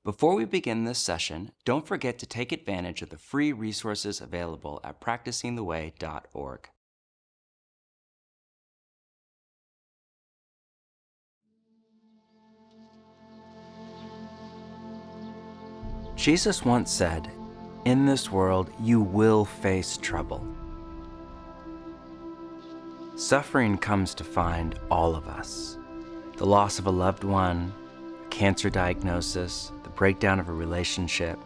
Before we begin this session, don't forget to take advantage of the free resources available at practicingtheway.org. Jesus once said, "In this world you will face trouble." Suffering comes to find all of us. The loss of a loved one, a cancer diagnosis, the breakdown of a relationship.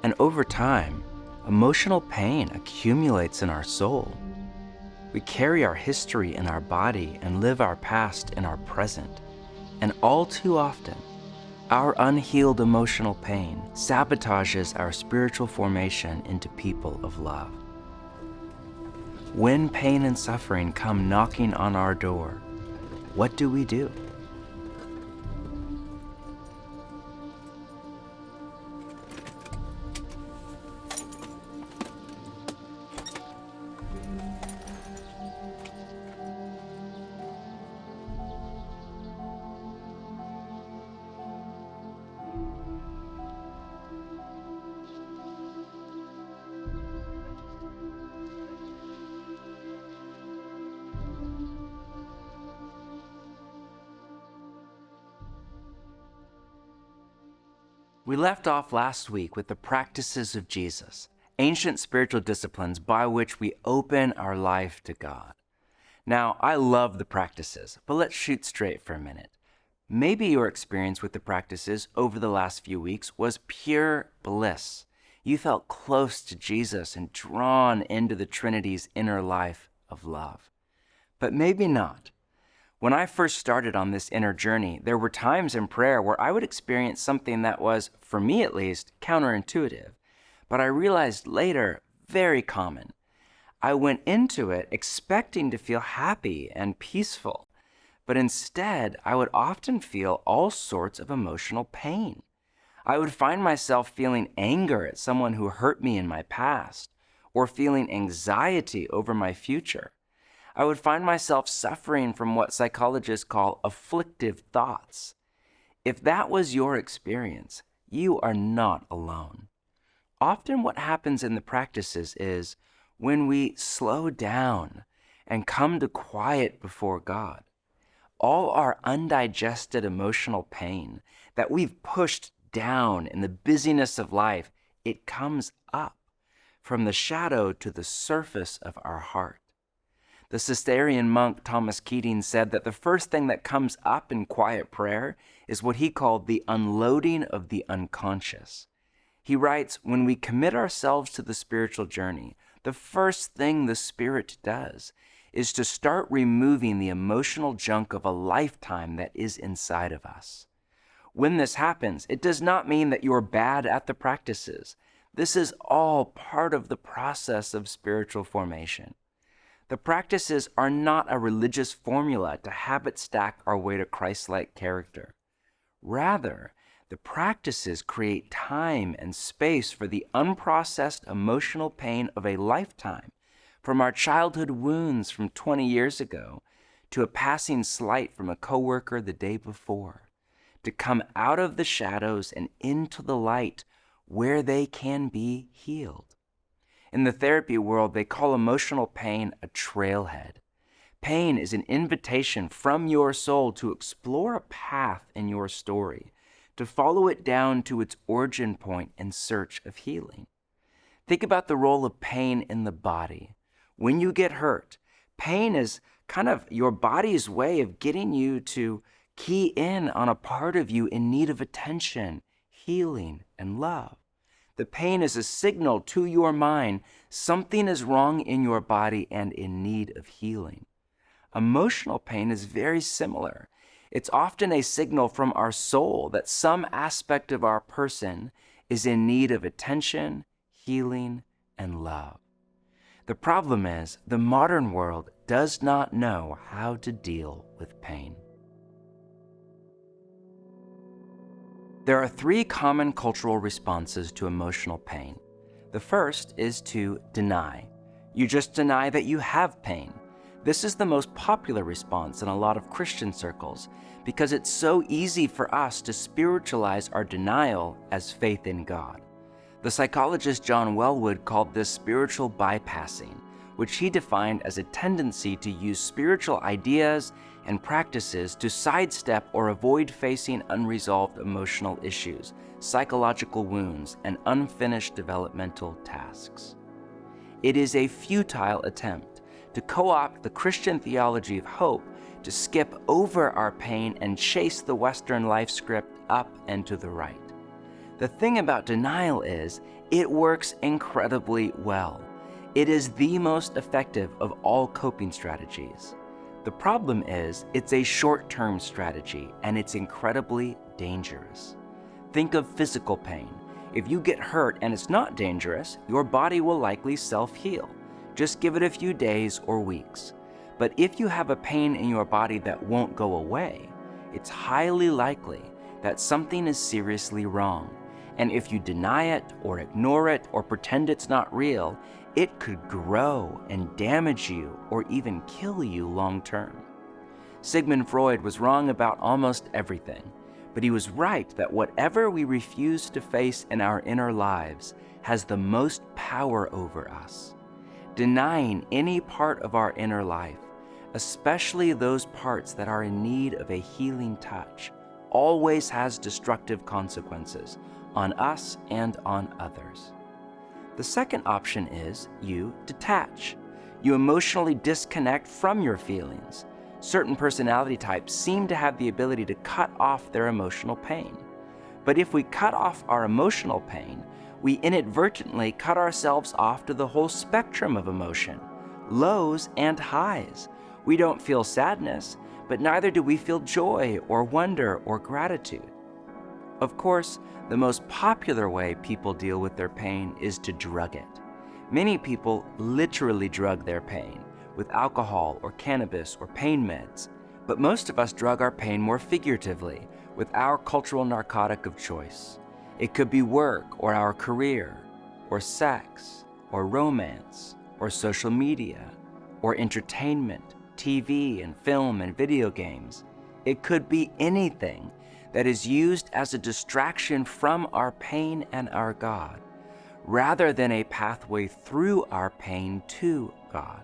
And over time, emotional pain accumulates in our soul. We carry our history in our body and live our past in our present. And all too often, our unhealed emotional pain sabotages our spiritual formation into people of love. When pain and suffering come knocking on our door, what do we do? We left off last week with the practices of Jesus, ancient spiritual disciplines by which we open our life to God. Now, I love the practices, but let's shoot straight for a minute. Maybe your experience with the practices over the last few weeks was pure bliss. You felt close to Jesus and drawn into the Trinity's inner life of love. But maybe not. When I first started on this inner journey, there were times in prayer where I would experience something that was, for me at least, counterintuitive, but I realized later, very common. I went into it expecting to feel happy and peaceful, but instead I would often feel all sorts of emotional pain. I would find myself feeling anger at someone who hurt me in my past, or feeling anxiety over my future. I would find myself suffering from what psychologists call afflictive thoughts. If that was your experience, you are not alone. Often what happens in the practices is when we slow down and come to quiet before God, all our undigested emotional pain that we've pushed down in the busyness of life, it comes up from the shadow to the surface of our heart. The Cistercian monk Thomas Keating said that the first thing that comes up in quiet prayer is what he called the unloading of the unconscious. He writes, when we commit ourselves to the spiritual journey, the first thing the Spirit does is to start removing the emotional junk of a lifetime that is inside of us. When this happens, it does not mean that you're bad at the practices. This is all part of the process of spiritual formation. The practices are not a religious formula to habit stack our way to Christ-like character. Rather, the practices create time and space for the unprocessed emotional pain of a lifetime, from our childhood wounds from 20 years ago to a passing slight from a coworker the day before, to come out of the shadows and into the light where they can be healed. In the therapy world, they call emotional pain a trailhead. Pain is an invitation from your soul to explore a path in your story, to follow it down to its origin point in search of healing. Think about the role of pain in the body. When you get hurt, pain is kind of your body's way of getting you to key in on a part of you in need of attention, healing, and love. The pain is a signal to your mind something is wrong in your body and in need of healing. Emotional pain is very similar. It's often a signal from our soul that some aspect of our person is in need of attention, healing, and love. The problem is, the modern world does not know how to deal with pain. There are three common cultural responses to emotional pain. The first is to deny. You just deny that you have pain. This is the most popular response in a lot of Christian circles because it's so easy for us to spiritualize our denial as faith in God. The psychologist John Welwood called this spiritual bypassing, which he defined as a tendency to use spiritual ideas and practices to sidestep or avoid facing unresolved emotional issues, psychological wounds, and unfinished developmental tasks. It is a futile attempt to co-opt the Christian theology of hope to skip over our pain and chase the Western life script up and to the right. The thing about denial is, it works incredibly well. It is the most effective of all coping strategies. The problem is, it's a short-term strategy and it's incredibly dangerous. Think of physical pain. If you get hurt and it's not dangerous, your body will likely self-heal. Just give it a few days or weeks. But if you have a pain in your body that won't go away, it's highly likely that something is seriously wrong. And if you deny it or ignore it or pretend it's not real, it could grow and damage you or even kill you long term. Sigmund Freud was wrong about almost everything, but he was right that whatever we refuse to face in our inner lives has the most power over us. Denying any part of our inner life, especially those parts that are in need of a healing touch, always has destructive consequences on us and on others. The second option is you detach. You emotionally disconnect from your feelings. Certain personality types seem to have the ability to cut off their emotional pain. But if we cut off our emotional pain, we inadvertently cut ourselves off to the whole spectrum of emotion, lows and highs. We don't feel sadness, but neither do we feel joy or wonder or gratitude. Of course, the most popular way people deal with their pain is to drug it. Many people literally drug their pain with alcohol or cannabis or pain meds, but most of us drug our pain more figuratively with our cultural narcotic of choice. It could be work or our career, or sex, or romance, or social media, or entertainment, TV and film and video games. It could be anything that is used as a distraction from our pain and our God, rather than a pathway through our pain to God.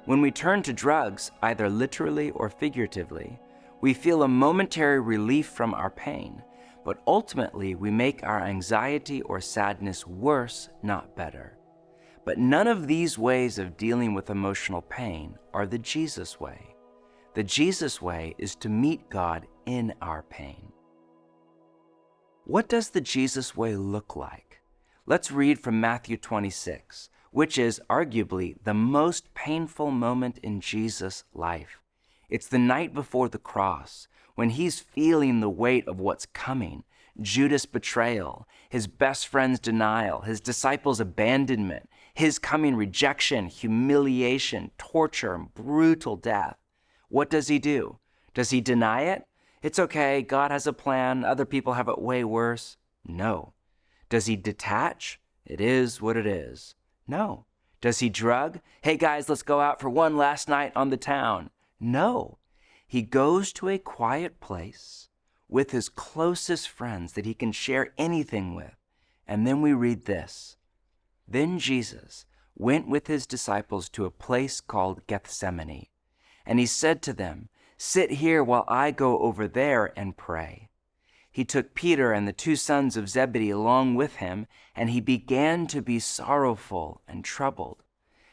When we turn to drugs, either literally or figuratively, we feel a momentary relief from our pain, but ultimately we make our anxiety or sadness worse, not better. But none of these ways of dealing with emotional pain are the Jesus way. The Jesus way is to meet God in our pain. What does the Jesus way look like? Let's read from Matthew 26, which is arguably the most painful moment in Jesus' life. It's the night before the cross, when he's feeling the weight of what's coming: Judas' betrayal, his best friend's denial, his disciples' abandonment, his coming rejection, humiliation, torture, and brutal death. What does he do? Does he deny it? It's okay, God has a plan, other people have it way worse. No. Does he detach? It is what it is. No. Does he drug? Hey guys, let's go out for one last night on the town. No. He goes to a quiet place with his closest friends that he can share anything with. And then we read this. Then Jesus went with his disciples to a place called Gethsemane, and he said to them, "Sit here while I go over there and pray." He took Peter and the 2 sons of Zebedee along with him, and he began to be sorrowful and troubled.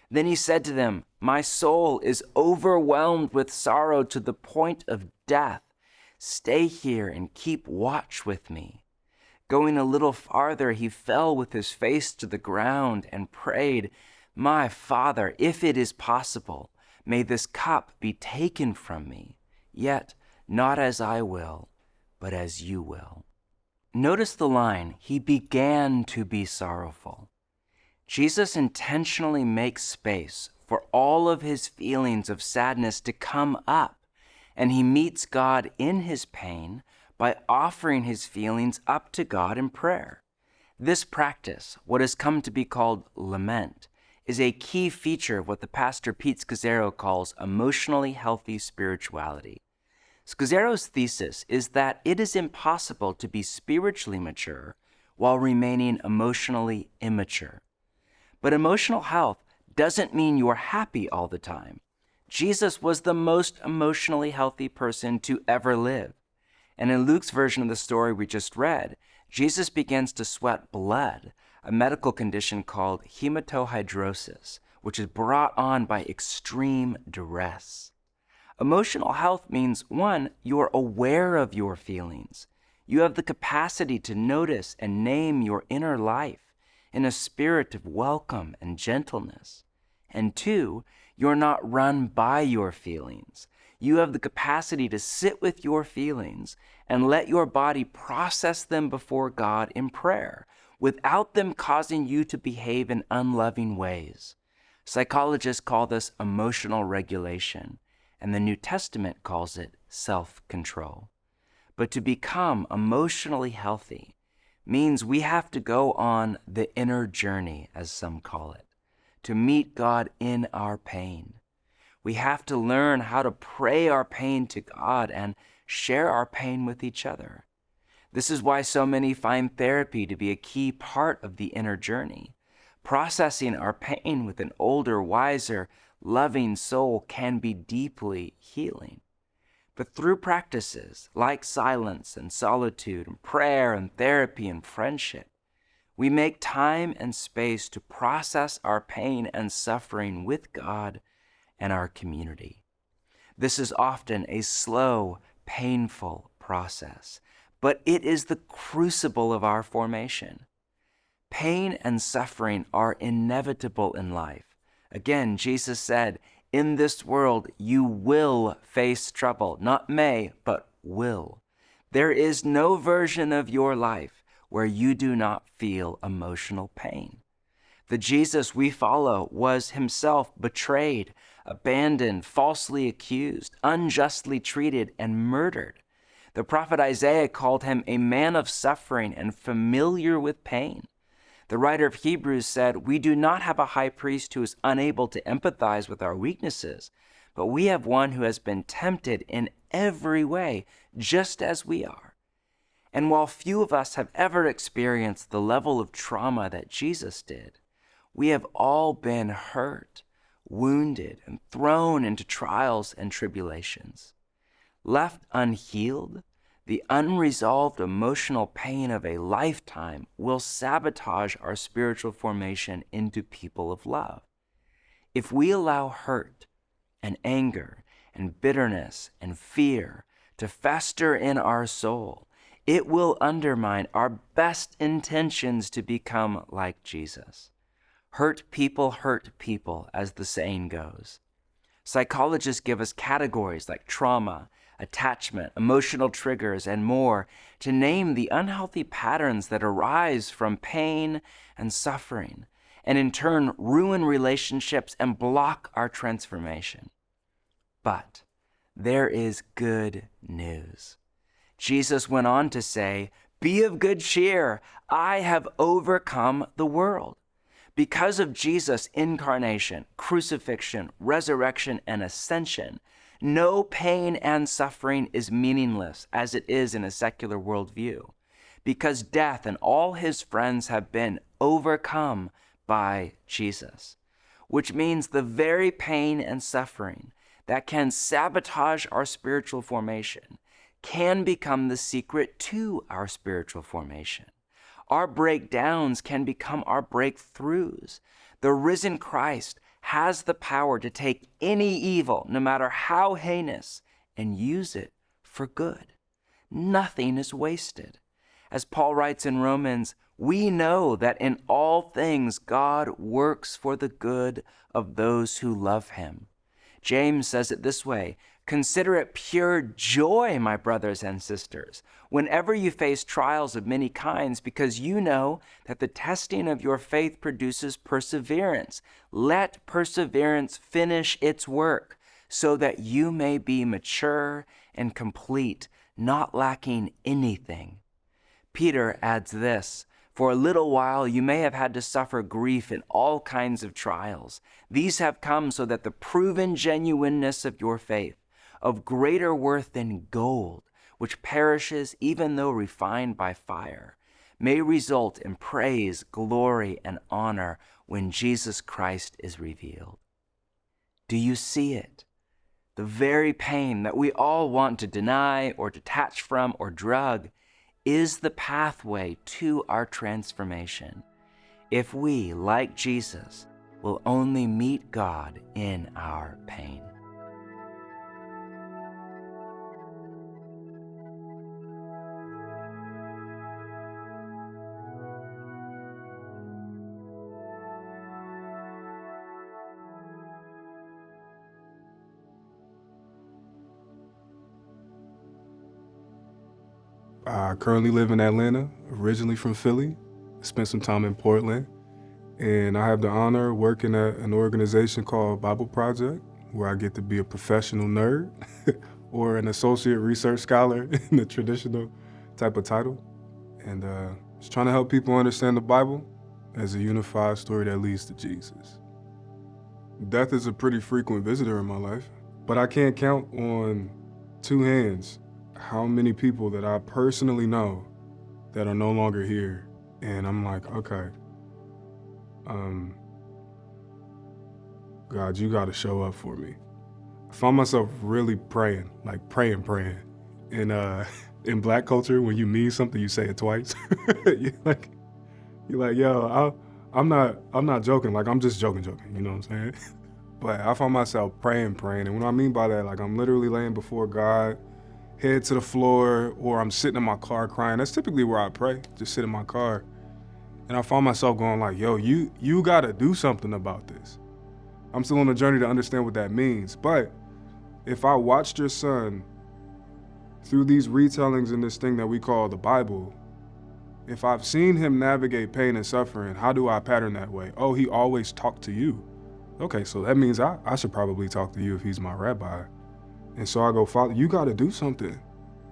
Then he said to them, "My soul is overwhelmed with sorrow to the point of death. Stay here and keep watch with me." Going a little farther, he fell with his face to the ground and prayed, "My Father, if it is possible, may this cup be taken from me, yet not as I will, but as you will." Notice the line, he began to be sorrowful. Jesus intentionally makes space for all of his feelings of sadness to come up, and he meets God in his pain by offering his feelings up to God in prayer. This practice, what has come to be called lament, is a key feature of what the pastor Pete Scazzero calls emotionally healthy spirituality. Scazzero's thesis is that it is impossible to be spiritually mature while remaining emotionally immature. But emotional health doesn't mean you're happy all the time. Jesus was the most emotionally healthy person to ever live. And in Luke's version of the story we just read, Jesus begins to sweat blood, a medical condition called hematohydrosis, which is brought on by extreme duress. Emotional health means, one, you're aware of your feelings. You have the capacity to notice and name your inner life in a spirit of welcome and gentleness. And two, you're not run by your feelings. You have the capacity to sit with your feelings and let your body process them before God in prayer without them causing you to behave in unloving ways. Psychologists call this emotional regulation, and the New Testament calls it self-control. But to become emotionally healthy means we have to go on the inner journey, as some call it, to meet God in our pain. We have to learn how to pray our pain to God and share our pain with each other. This is why so many find therapy to be a key part of the inner journey. Processing our pain with an older, wiser, loving soul can be deeply healing. But through practices like silence and solitude and prayer and therapy and friendship, we make time and space to process our pain and suffering with God and our community. This is often a slow, painful process, but it is the crucible of our formation. Pain and suffering are inevitable in life. Again, Jesus said, "In this world you will face trouble," not may, but will. There is no version of your life where you do not feel emotional pain. The Jesus we follow was himself betrayed, abandoned, falsely accused, unjustly treated, and murdered. The prophet Isaiah called him a man of suffering and familiar with pain. The writer of Hebrews said, "We do not have a high priest who is unable to empathize with our weaknesses, but we have one who has been tempted in every way, just as we are." And while few of us have ever experienced the level of trauma that Jesus did, we have all been hurt, wounded, and thrown into trials and tribulations. Left unhealed, the unresolved emotional pain of a lifetime will sabotage our spiritual formation into people of love. If we allow hurt and anger and bitterness and fear to fester in our soul, it will undermine our best intentions to become like Jesus. Hurt people, as the saying goes. Psychologists give us categories like trauma, attachment, emotional triggers, and more to name the unhealthy patterns that arise from pain and suffering, and in turn ruin relationships and block our transformation. But there is good news. Jesus went on to say, "Be of good cheer, I have overcome the world." Because of Jesus' incarnation, crucifixion, resurrection, and ascension, no pain and suffering is meaningless as it is in a secular worldview, because death and all his friends have been overcome by Jesus, which means the very pain and suffering that can sabotage our spiritual formation can become the secret to our spiritual formation. Our breakdowns can become our breakthroughs. The risen Christ has the power to take any evil, no matter how heinous, and use it for good. Nothing is wasted. As Paul writes in Romans, we know that in all things God works for the good of those who love him. James says it this way, "Consider it pure joy, my brothers and sisters, whenever you face trials of many kinds, because you know that the testing of your faith produces perseverance. Let perseverance finish its work, so that you may be mature and complete, not lacking anything." Peter adds this, For a little while you may have had to suffer grief in all kinds of trials. These have come so that the proven genuineness of your faith, of greater worth than gold, which perishes even though refined by fire, may result in praise, glory, and honor when Jesus Christ is revealed. Do you see it? The very pain that we all want to deny or detach from or drug is the pathway to our transformation if we, like Jesus, will only meet God in our pain. I currently live in Atlanta, originally from Philly. Spent some time in Portland. And I have the honor of working at an organization called Bible Project, where I get to be a professional nerd or an associate research scholar in the traditional type of title. And just trying to help people understand the Bible as a unified story that leads to Jesus. Death is a pretty frequent visitor in my life, but I can't count on two hands how many people that I personally know that are no longer here. And I'm like, okay, God, you gotta show up for me. I found myself really praying, like praying. And in Black culture, when you mean something, you say it twice. you're like, yo, I'm not joking. Like, I'm just joking, you know what I'm saying? But I found myself praying. And what I mean by that, like, I'm literally laying before God, head to the floor, or I'm sitting in my car crying. That's typically where I pray, just sit in my car. And I found myself going like, yo, you gotta do something about this. I'm still on a journey to understand what that means. But if I watched your son through these retellings in this thing that we call the Bible, if I've seen him navigate pain and suffering, how do I pattern that way? Oh, he always talked to you. Okay, so that means I should probably talk to you if he's my rabbi. And so I go, Father, you gotta do something.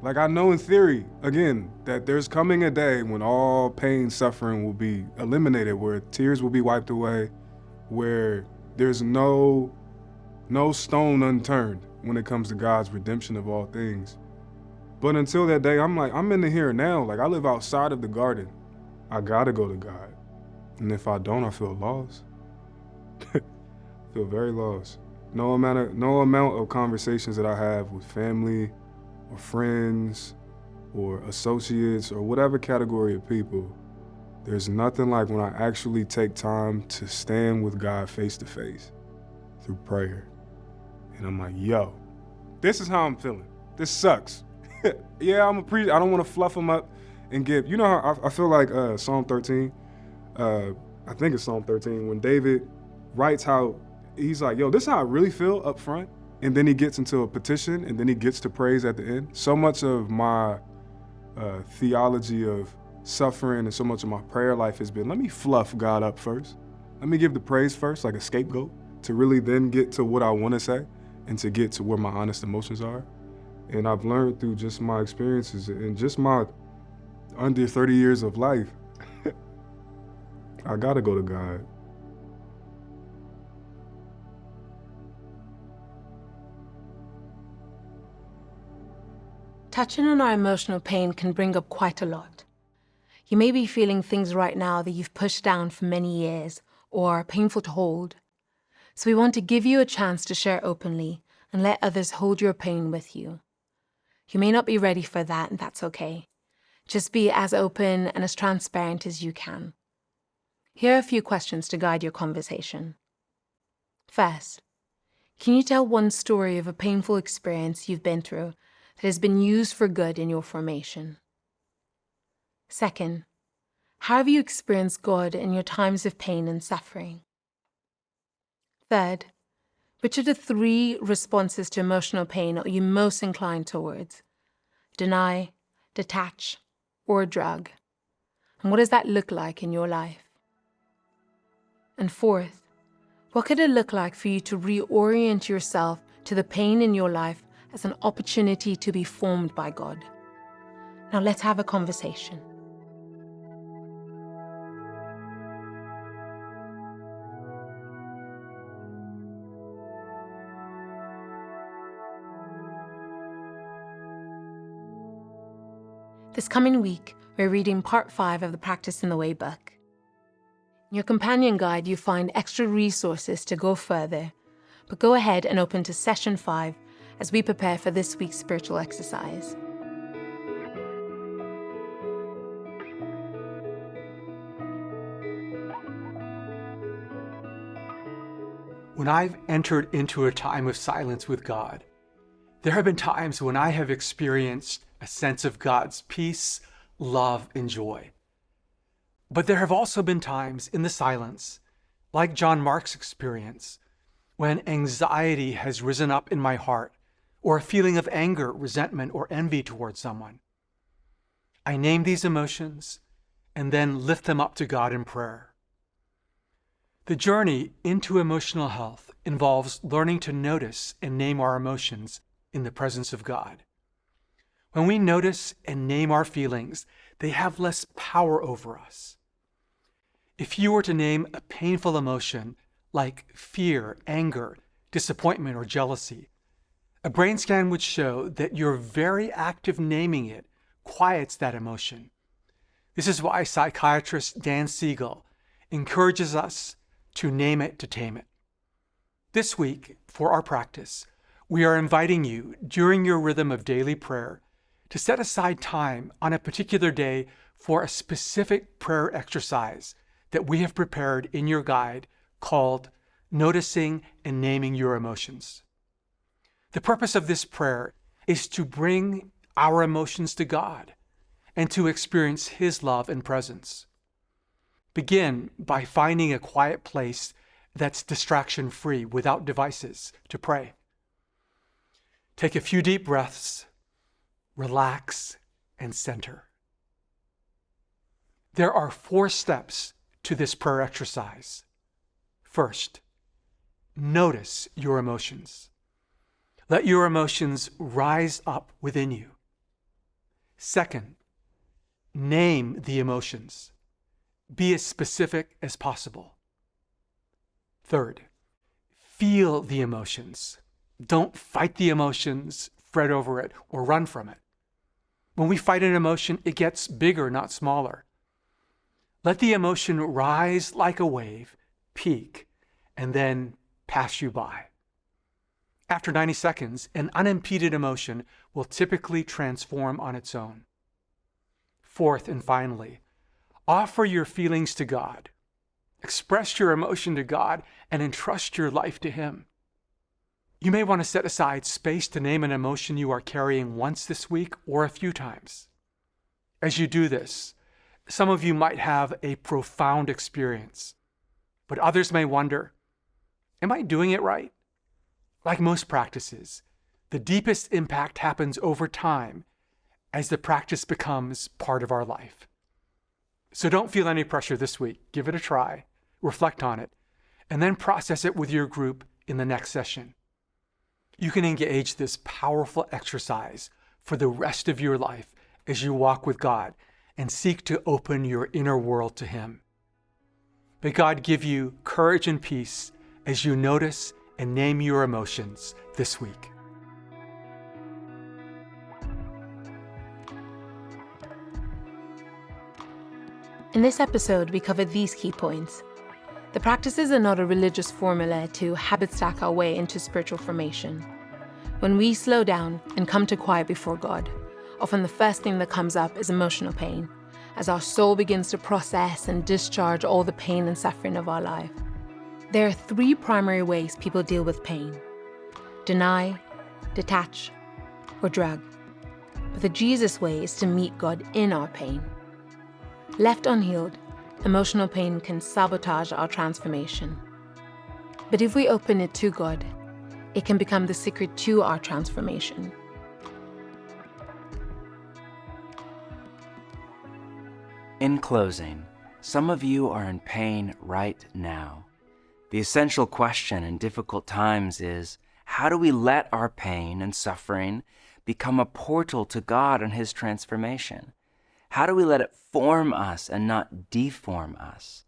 Like, I know in theory, again, that there's coming a day when all pain, suffering will be eliminated, where tears will be wiped away, where there's no stone unturned when it comes to God's redemption of all things. But until that day, I'm in the here and now. Like, I live outside of the garden. I gotta go to God. And if I don't, I feel lost. Feel very lost. No amount of conversations that I have with family or friends or associates or whatever category of people, there's nothing like when I actually take time to stand with God face to face through prayer. And I'm like, yo, this is how I'm feeling. This sucks. Yeah, I'm a priest. I don't want to fluff them up and give, you know how I feel like Psalm 13, I think it's Psalm 13, when David writes how he's like, yo, this is how I really feel up front. And then he gets into a petition, and then he gets to praise at the end. So much of my theology of suffering and so much of my prayer life has been, let me fluff God up first. Let me give the praise first, like a scapegoat, to really then get to what I want to say and to get to where my honest emotions are. And I've learned through just my experiences and just my under 30 years of life, I gotta go to God. Touching on our emotional pain can bring up quite a lot. You may be feeling things right now that you've pushed down for many years or are painful to hold. So we want to give you a chance to share openly and let others hold your pain with you. You may not be ready for that, and that's okay. Just be as open and as transparent as you can. Here are a few questions to guide your conversation. First, can you tell one story of a painful experience you've been through that has been used for good in your formation? Second, how have you experienced God in your times of pain and suffering? Third, which of the 3 responses to emotional pain are you most inclined towards? Deny, detach, or drug? And what does that look like in your life? And fourth, what could it look like for you to reorient yourself to the pain in your life as an opportunity to be formed by God? Now let's have a conversation. This coming week, we're reading part 5 of the Practice in the Way book. In your companion guide, you find extra resources to go further, but go ahead and open to session 5 as we prepare for this week's spiritual exercise. When I've entered into a time of silence with God, there have been times when I have experienced a sense of God's peace, love, and joy. But there have also been times in the silence, like John Mark's experience, when anxiety has risen up in my heart, or a feeling of anger, resentment, or envy towards someone. I name these emotions and then lift them up to God in prayer. The journey into emotional health involves learning to notice and name our emotions in the presence of God. When we notice and name our feelings, they have less power over us. If you were to name a painful emotion like fear, anger, disappointment, or jealousy, a brain scan would show that your very act of naming it quiets that emotion. This is why psychiatrist Dan Siegel encourages us to name it to tame it. This week, for our practice, we are inviting you during your rhythm of daily prayer to set aside time on a particular day for a specific prayer exercise that we have prepared in your guide called Noticing and Naming Your Emotions. The purpose of this prayer is to bring our emotions to God and to experience His love and presence. Begin by finding a quiet place that's distraction-free without devices to pray. Take a few deep breaths, relax, and center. There are 4 steps to this prayer exercise. First, notice your emotions. Let your emotions rise up within you. Second, name the emotions. Be as specific as possible. Third, feel the emotions. Don't fight the emotions, fret over it, or run from it. When we fight an emotion, it gets bigger, not smaller. Let the emotion rise like a wave, peak, and then pass you by. After 90 seconds, an unimpeded emotion will typically transform on its own. Fourth and finally, offer your feelings to God. Express your emotion to God and entrust your life to Him. You may want to set aside space to name an emotion you are carrying once this week or a few times. As you do this, some of you might have a profound experience, but others may wonder, am I doing it right? Like most practices, the deepest impact happens over time as the practice becomes part of our life. So don't feel any pressure this week. Give it a try, reflect on it, and then process it with your group in the next session. You can engage this powerful exercise for the rest of your life as you walk with God and seek to open your inner world to Him. May God give you courage and peace as you notice and name your emotions this week. In this episode, we covered these key points. The practices are not a religious formula to habit stack our way into spiritual formation. When we slow down and come to quiet before God, often the first thing that comes up is emotional pain, as our soul begins to process and discharge all the pain and suffering of our life. There are 3 primary ways people deal with pain: deny, detach, or drug. But the Jesus way is to meet God in our pain. Left unhealed, emotional pain can sabotage our transformation. But if we open it to God, it can become the secret to our transformation. In closing, some of you are in pain right now. The essential question in difficult times is, how do we let our pain and suffering become a portal to God and His transformation? How do we let it form us and not deform us?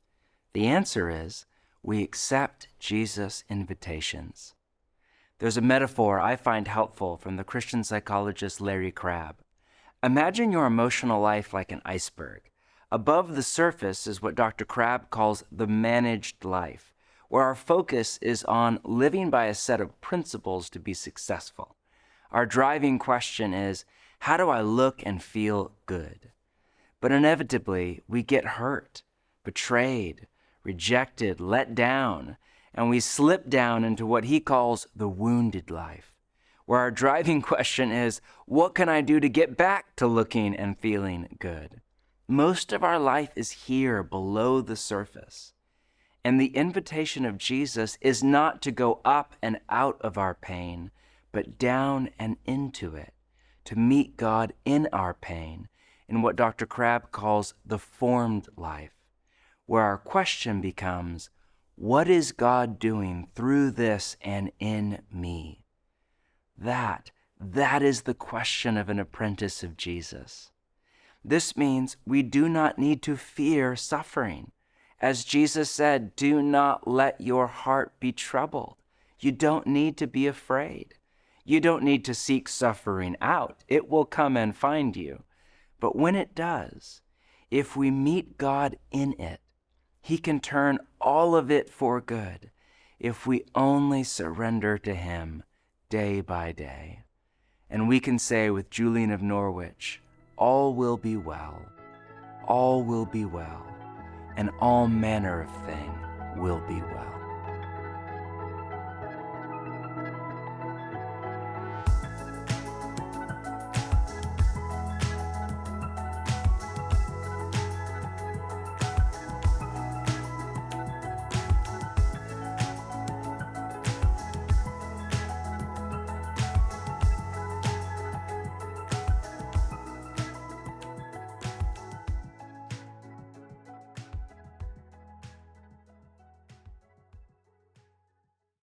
The answer is, we accept Jesus' invitations. There's a metaphor I find helpful from the Christian psychologist Larry Crabb. Imagine your emotional life like an iceberg. Above the surface is what Dr. Crabb calls the managed life, where our focus is on living by a set of principles to be successful. Our driving question is, how do I look and feel good? But inevitably, we get hurt, betrayed, rejected, let down, and we slip down into what he calls the wounded life, where our driving question is, what can I do to get back to looking and feeling good? Most of our life is here below the surface. And the invitation of Jesus is not to go up and out of our pain, but down and into it, to meet God in our pain, in what Dr. Crabb calls the formed life, where our question becomes, what is God doing through this and in me? That is the question of an apprentice of Jesus. This means we do not need to fear suffering. As Jesus said, do not let your heart be troubled. You don't need to be afraid. You don't need to seek suffering out. It will come and find you. But when it does, if we meet God in it, he can turn all of it for good if we only surrender to him day by day. And we can say with Julian of Norwich, all will be well, all will be well, and all manner of thing will be well.